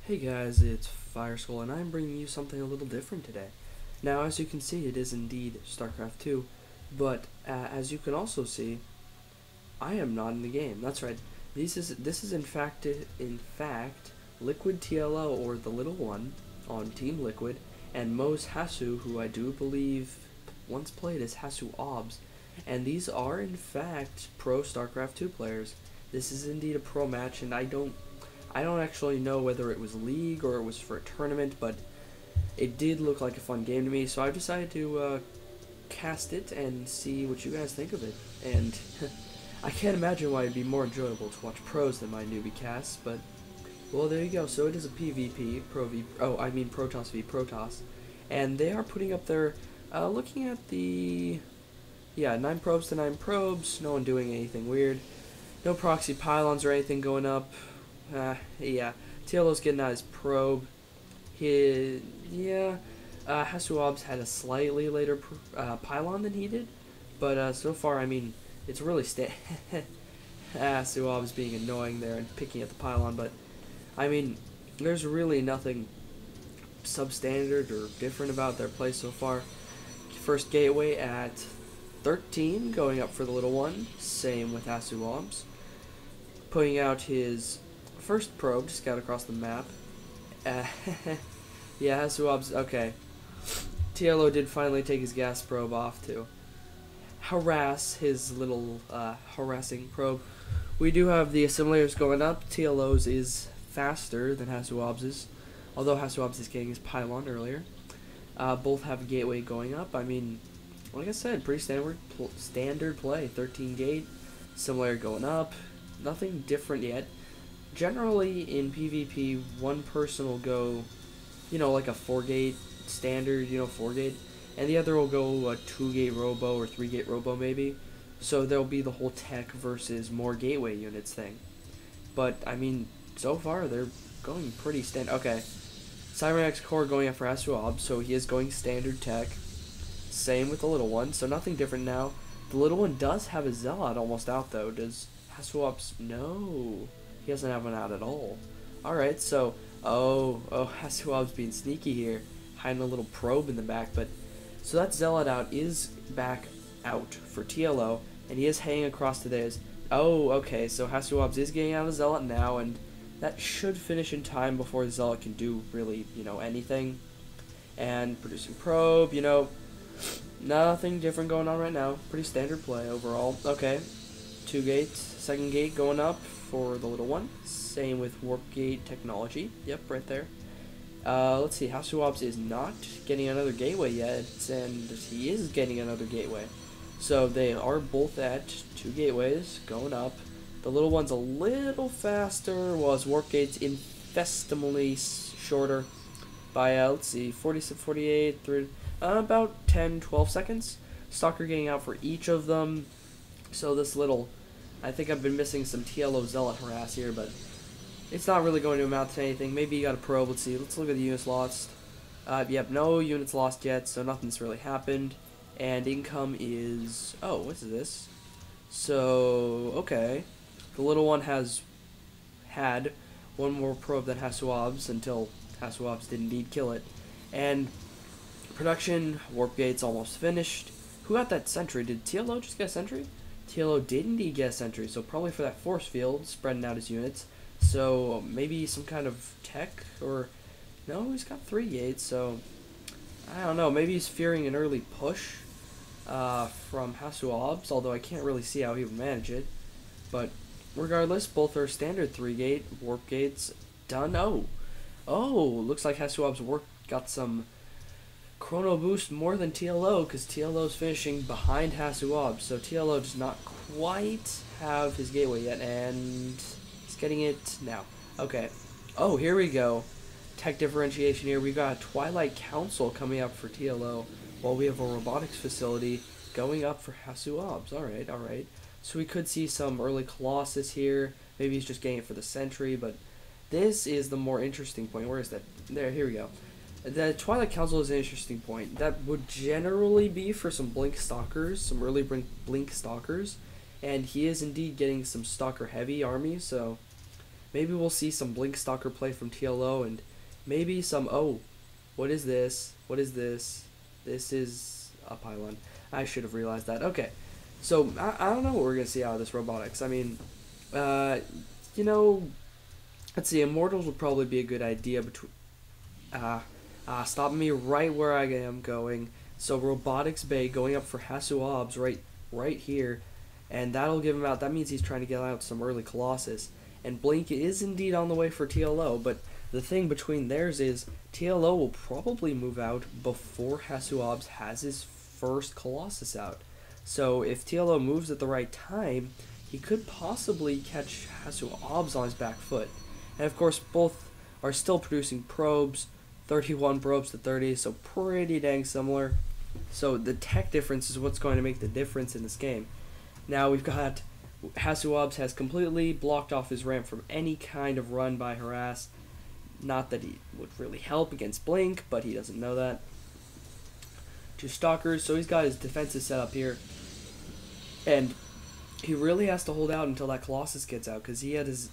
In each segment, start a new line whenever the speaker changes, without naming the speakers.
Hey guys, it's Fireskull, and I'm bringing you something a little different today. Now, as you can see, it is indeed StarCraft 2, but as you can also see, I am not in the game. That's right. This is in fact Liquid TLO, or the little one on Team Liquid, and Mo's Hasu, who I do believe once played as Hasu Obs, and these are in fact pro StarCraft 2 players. This is indeed a pro match, and I don't actually know whether it was league or it was for a tournament, but it did look like a fun game to me, so I decided to cast it and see what you guys think of it. And I can't imagine why it'd be more enjoyable to watch pros than my newbie casts, but well, there you go. So it is a PvP, Protoss v Protoss, and they are putting up their looking at the 9 probes to 9 probes. No one doing anything weird. No proxy pylons or anything going up. Yeah, TLO's getting out his probe. Hasuab's had a slightly later pylon than he did, but so far, I mean, it's really Hasuab's being annoying there and picking at the pylon, but I mean, there's really nothing substandard or different about their play so far. First gateway at 13, going up for the little one. Same with Hasuab's. Putting out his first probe to scout across the map. Yeah, Hasuab's okay. TLO did finally take his gas probe off to harass his little harassing probe. We do have the assimilators going up. TLO's is faster than Hasuab's, although Hasuab's is getting his pylon earlier. Both have a gateway going up. I mean, like I said, pretty standard play. 13 gate, assimilator going up. Nothing different yet. Generally, in PvP, one person will go, like a 4-gate standard, 4-gate, and the other will go a 2-gate robo or 3-gate robo maybe. So there'll be the whole tech versus more gateway units thing. But, I mean, so far they're going pretty standard. Okay, Cybernex Core going up for Hasuab, so he is going standard tech. Same with the little one, so nothing different now. The little one does have a Zealot almost out, though. Does Hasuab's? No. He doesn't have one out at all. Alright, so, Hasuab's being sneaky here, hiding a little probe in the back, but, so that Zealot out is back out for TLO, and he is hanging across to theirs. Oh, okay, so Hasuab's is getting out of Zealot now, and that should finish in time before Zealot can do really, anything. And producing probe, nothing different going on right now. Pretty standard play overall. Okay, 2 gates, 2nd gate going up for the little one. Same with warp gate technology. Yep, right there. Let's see, Hasuab's is not getting another gateway yet, and he is getting another gateway. So they are both at 2 gateways going up. The little one's a little faster, while his warp gate's infinitesimally shorter by, let's see, 48, about 10-12 seconds. Stalker getting out for each of them. So this little, I think I've been missing some TLO Zealot harass here, but it's not really going to amount to anything. Maybe you got a probe. Let's see. Let's look at the units lost. Yep, no units lost yet, so nothing's really happened. And income is, what is this? So, okay. The little one has had one more probe than Hasuab's until Hasuab's did indeed kill it. And production, warp gate's almost finished. Who got that sentry? Did TLO just get a sentry? TLO did indeed get a sentry, so probably for that force field, spreading out his units. So maybe some kind of tech, or no, he's got 3 gates, so I don't know. Maybe he's fearing an early push from Hasuab's, although I can't really see how he would manage it. But regardless, both are standard 3-gate warp gates done. Looks like Hasuab's got some chrono boost more than TLO, because TLO's finishing behind Hasuab, so TLO does not quite have his gateway yet, and he's getting it now. Okay. Oh, here we go. Tech differentiation here. We've got a Twilight Council coming up for TLO, while we have a robotics facility going up for Hasuab's. Alright. So we could see some early Colossus here. Maybe he's just getting it for the sentry, but this is the more interesting point. Where is that? There, here we go. The Twilight Council is an interesting point. That would generally be for some Blink Stalkers, some early Blink Stalkers, and he is indeed getting some Stalker heavy armies, so maybe we'll see some Blink Stalker play from TLO, and maybe some, oh, what is this? What is this? This is a pylon. I should have realized that. Okay, so I don't know what we're going to see out of this robotics. I mean, you know, let's see, Immortals would probably be a good idea between, stopping me right where I am going. So Robotics Bay going up for Hasuobs right here, and that'll give him out. That means he's trying to get out some early Colossus. And Blink is indeed on the way for TLO, but the thing between theirs is TLO will probably move out before Hasuobs has his first Colossus out. So if TLO moves at the right time, he could possibly catch Hasuobs on his back foot. And of course, both are still producing probes, 31 probes to 30, so pretty dang similar. So the tech difference is what's going to make the difference in this game. Now we've got Hasuobs has completely blocked off his ramp from any kind of run by Harass. Not that he would really help against Blink, but he doesn't know that. Two Stalkers, so he's got his defenses set up here. And he really has to hold out until that Colossus gets out, because he is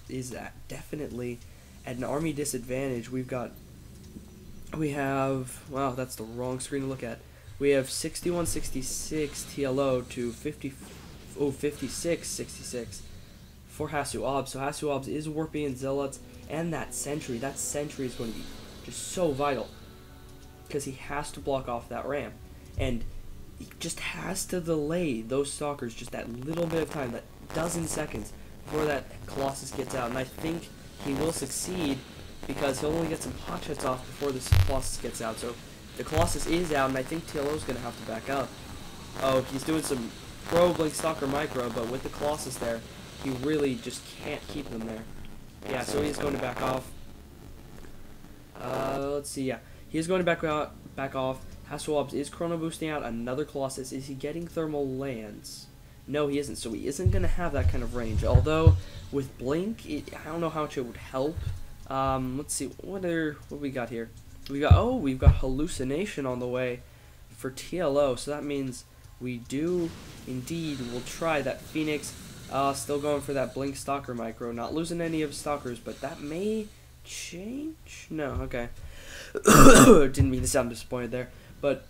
definitely at an army disadvantage. We have, wow, that's the wrong screen to look at. We have 6166 TLO to 5666 for Hasuobs. So Hasuobs is warping in Zealots, and that Sentry is going to be just so vital, because he has to block off that ramp, and he just has to delay those Stalkers just that little bit of time, that dozen seconds before that Colossus gets out. And I think he will succeed, because he'll only get some potshots off before this Colossus gets out. So the Colossus is out, and I think TLO is going to have to back up. Oh, he's doing some pro Blink Stalker micro, but with the Colossus there, he really just can't keep them there. Yeah, so he's going to back off. Let's see, yeah. He is going to back off. Hasuobs is chrono boosting out another Colossus. Is he getting thermal lands? No, he isn't, so he isn't going to have that kind of range. Although, with Blink, I don't know how much it would help. Let's see, what we got here? We've got Hallucination on the way for TLO, so that means we do indeed will try that Phoenix. Still going for that Blink Stalker micro, not losing any of his Stalkers, but that may change? No, okay. Didn't mean to sound disappointed there, but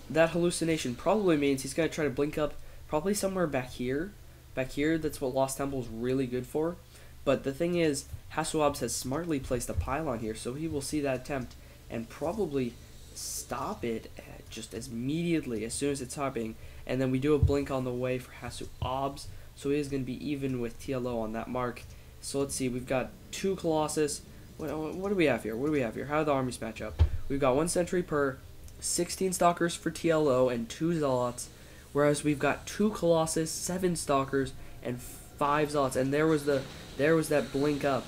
that Hallucination probably means he's going to try to blink up probably somewhere back here. Back here, that's what Lost Temple is really good for. But the thing is, Hasuobs has smartly placed a pylon here, so he will see that attempt and probably stop it just as immediately as soon as it's hopping. And then we do a blink on the way for Hasuobs, so he is going to be even with TLO on that mark. So let's see, we've got two Colossus. What do we have here? What do we have here? How do the armies match up? We've got one Sentry per, 16 Stalkers for TLO, and 2 Zealots. Whereas we've got 2 Colossus, 7 Stalkers, and 5 Zealots. And there was that blink up,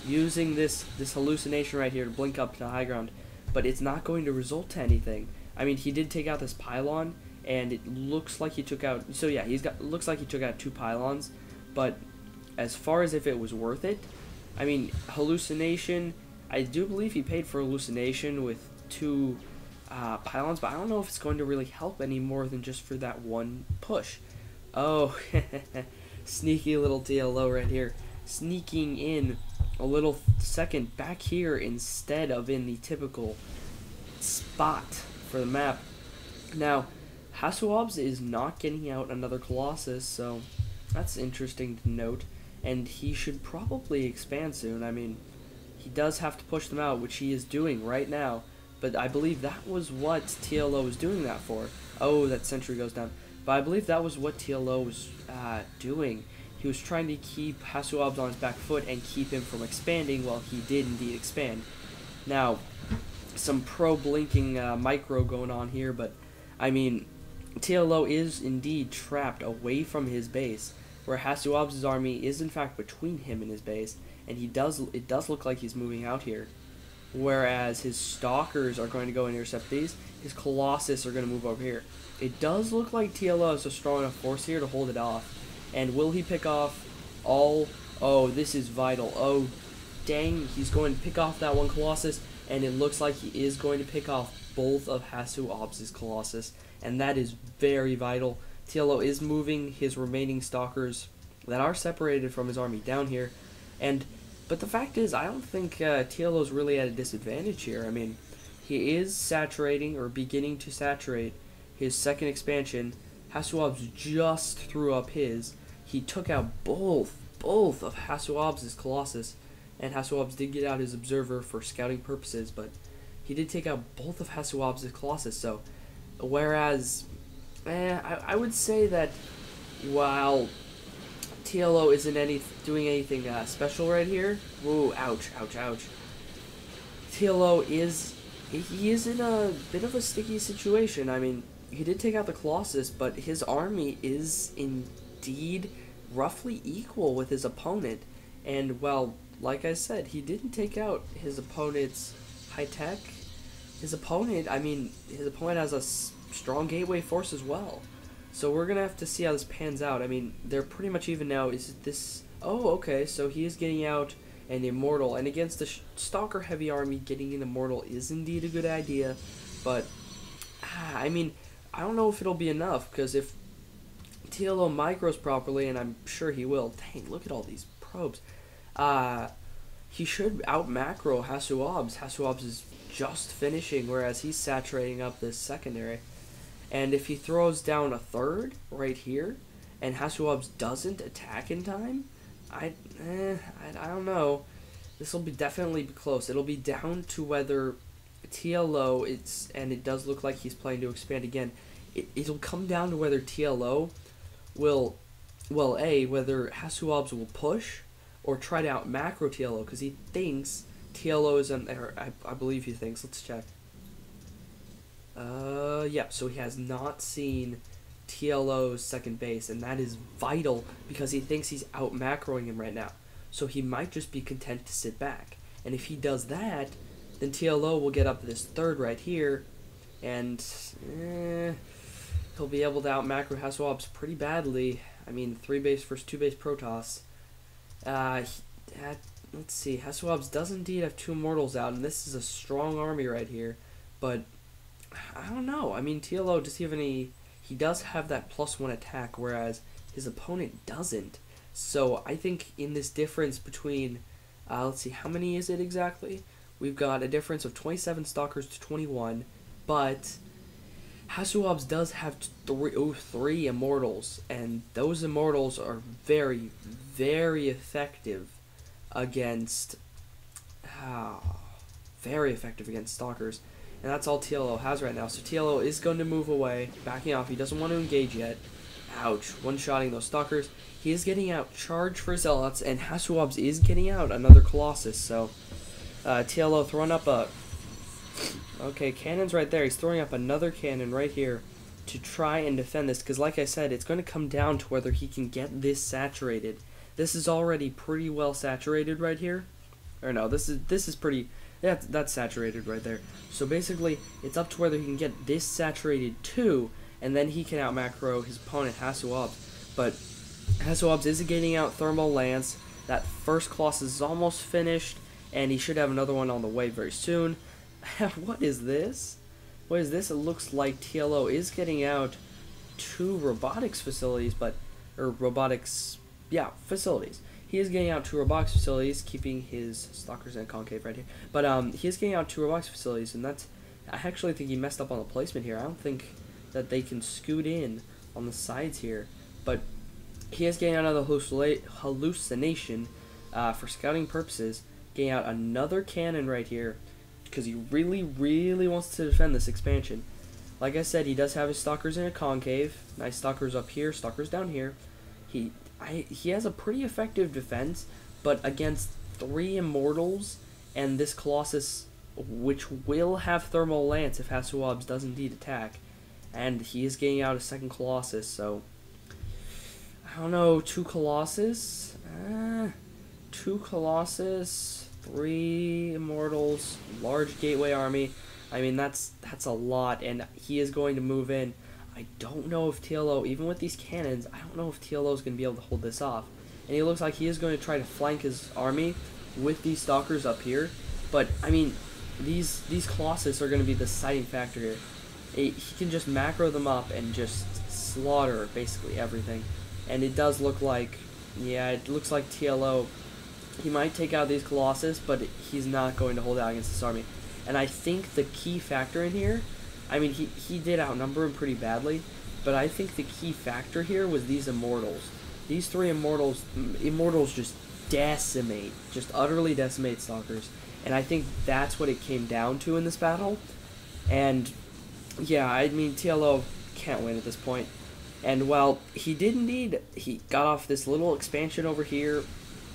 using this Hallucination right here to blink up to high ground. But it's not going to result to anything. I mean, he did take out this pylon, and it looks like he took out. So yeah, looks like he took out 2 pylons. But as far as if it was worth it, I mean, Hallucination, I do believe he paid for Hallucination with 2 pylons, but I don't know if it's going to really help any more than just for that one push. Oh, sneaky little TLO right here. Sneaking in a little second back here instead of in the typical spot for the map. Now, Hasuobs is not getting out another Colossus, so that's interesting to note. And he should probably expand soon. I mean, he does have to push them out, which he is doing right now. But I believe that was what TLO was doing that for. Oh, that Sentry goes down. But I believe that was what TLO was doing. He was trying to keep Hasuobs on his back foot and keep him from expanding. Well, he did indeed expand. Now, some pro-blinking micro going on here, but I mean, TLO is indeed trapped away from his base, where Hasuobs' army is in fact between him and his base, and it does look like he's moving out here. Whereas his Stalkers are going to go and intercept these, his Colossus are going to move over here. It does look like TLO is a strong enough force here to hold it off. And will he pick off all? Oh, this is vital. Oh, dang, he's going to pick off that one Colossus, and it looks like he is going to pick off both of Hasuobs' Colossus, and that is very vital. TLO is moving his remaining Stalkers that are separated from his army down here, and But the fact is, I don't think TLO's really at a disadvantage here. I mean, he is saturating or beginning to saturate his second expansion. Hasuab's just threw up his. He took out both of Hasuab's Colossus, and Hasuab's did get out his Observer for scouting purposes, but he did take out both of Hasuab's Colossus. So, whereas, I would say that while TLO isn't doing anything special right here. Whoa, ouch, ouch, ouch. TLO is in a bit of a sticky situation. I mean, he did take out the Colossus, but his army is indeed roughly equal with his opponent. And, well, like I said, he didn't take out his opponent's high-tech. His opponent has a strong gateway force as well. So we're going to have to see how this pans out. I mean, they're pretty much even now. Is this... Oh, okay, so he is getting out an Immortal. And against the Stalker heavy army, getting an Immortal is indeed a good idea. But, I mean, I don't know if it'll be enough, because if TLO micros properly, and I'm sure he will. Dang, look at all these probes. He should out-macro Hasuab's. Hasuab's is just finishing, whereas he's saturating up this secondary. And if he throws down a third right here, and Hasuab's doesn't attack in time, I don't know. This will definitely be close. It'll be down to whether TLO, and it does look like he's planning to expand again. It'll come down to whether TLO will, whether Hasuab's will push or try to out macro TLO, because he thinks TLO is I believe he thinks. Let's check. Yeah, so he has not seen TLO's second base, and that is vital because he thinks he's out macroing him right now. So he might just be content to sit back. And if he does that, then TLO will get up this third right here, and he'll be able to out macro Hasuab's pretty badly. I mean, 3 base versus 2 base Protoss. Let's see, Hasuab's does indeed have 2 Immortals out, and this is a strong army right here, but I don't know. I mean, TLO, does he have any... He does have that +1 attack, whereas his opponent doesn't. So I think in this difference between... let's see, how many is it exactly? We've got a difference of 27 Stalkers to 21, but Hasuab's does have 3 Immortals, and those Immortals are very, very effective against... very effective against Stalkers. And that's all TLO has right now. So TLO is going to move away, backing off. He doesn't want to engage yet. Ouch. One-shotting those Stalkers. He is getting out Charge for Zealots, and Hasuab's is getting out another Colossus. So TLO throwing up a... Okay, cannon's right there. He's throwing up another cannon right here to try and defend this. Because like I said, it's going to come down to whether he can get this saturated. This is already pretty well saturated right here. Or no, this is pretty... Yeah, that's saturated right there. So basically, it's up to whether he can get this saturated too, and then he can out macro his opponent, Hasuab's. But Hasuab's is getting out Thermal Lance. That first Colossus is almost finished, and he should have another one on the way very soon. What is this? What is this? It looks like TLO is getting out 2 robotics facilities, facilities. He is getting out 2 robotics facilities, keeping his Stalkers in a concave right here. But he is getting out 2 robotics facilities, and that's... I actually think he messed up on the placement here. I don't think that they can scoot in on the sides here. But he is getting out another hallucination for scouting purposes. Getting out another cannon right here, because he really, really wants to defend this expansion. Like I said, he does have his Stalkers in a concave. Nice Stalkers up here, Stalkers down here. He has a pretty effective defense, but against 3 Immortals and this Colossus, which will have Thermal Lance if Hasuab's does indeed attack, and he is getting out a second Colossus, so I don't know, 2 Colossus, 2 Colossus, 3 Immortals, large gateway army. I mean, that's a lot, and he is going to move in. I don't know if TLO, even with these cannons, I don't know if TLO is going to be able to hold this off. And he looks like he is going to try to flank his army with these Stalkers up here. But, I mean, these Colossus are going to be the deciding factor here. He can just macro them up and just slaughter basically everything. And it does look like, yeah, it looks like TLO He might take out these Colossus, but he's not going to hold out against this army. And I think the key factor in here, I mean, he did outnumber him pretty badly, but I think the key factor here was these Immortals. These 3 Immortals just decimate, just utterly decimate Stalkers. And I think that's what it came down to in this battle. And yeah, I mean, TLO can't win at this point. And while he got off this little expansion over here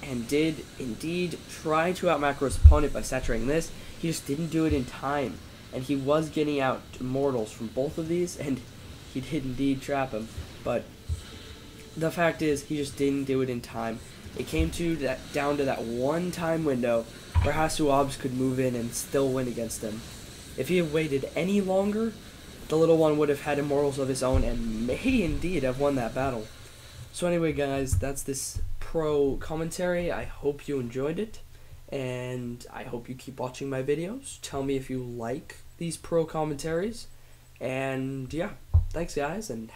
and did indeed try to outmacro his opponent by saturating this, he just didn't do it in time. And he was getting out Immortals from both of these, and he did indeed trap him. But the fact is, he just didn't do it in time. It came down to that one time window where Hasuabs could move in and still win against him. If he had waited any longer, the little one would have had Immortals of his own and may indeed have won that battle. So anyway, guys, that's this pro commentary. I hope you enjoyed it, and I hope you keep watching my videos. Tell me if you like these pro commentaries, and yeah, thanks guys, and